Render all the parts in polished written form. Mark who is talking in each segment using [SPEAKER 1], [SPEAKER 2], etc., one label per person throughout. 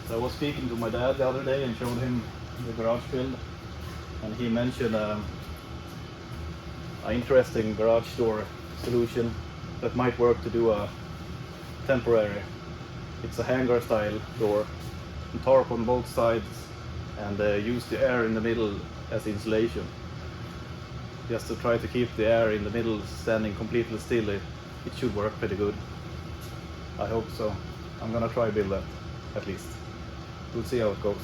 [SPEAKER 1] So I was speaking to my dad the other day and showed him the garage build, and he mentioned an interesting garage door solution that might work to do a temporary. It's a hangar style door, and tarp on both sides, and use the air in the middle as insulation. Just to try to keep the air in the middle standing completely still, it should work pretty good. I hope so. I'm gonna try build that, at least. We'll see how it goes.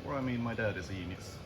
[SPEAKER 1] or I mean my dad is a genius.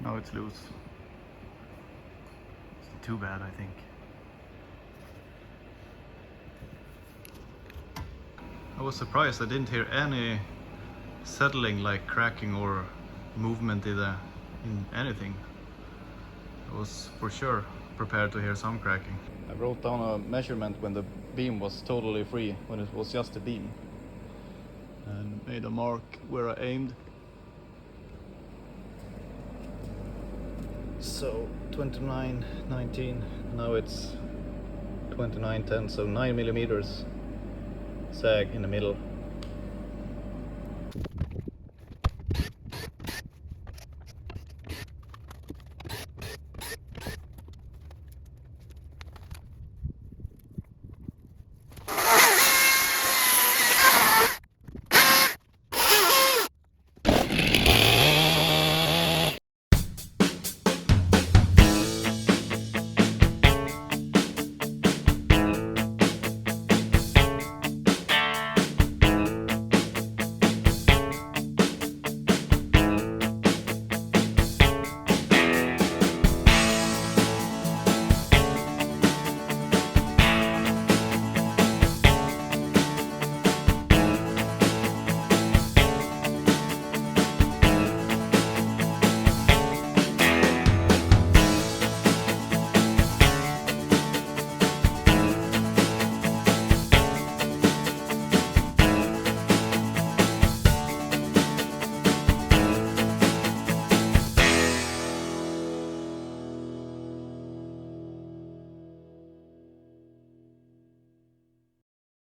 [SPEAKER 1] Now it's loose. It's too bad, I think. I was surprised I didn't hear any settling, like cracking or movement in anything. I was for sure prepared to hear some cracking. I wrote down a measurement when the beam was totally free, when it was just a beam, and made a mark where I aimed. So 29.19, now it's 29.10, so 9 millimeters sag in the middle.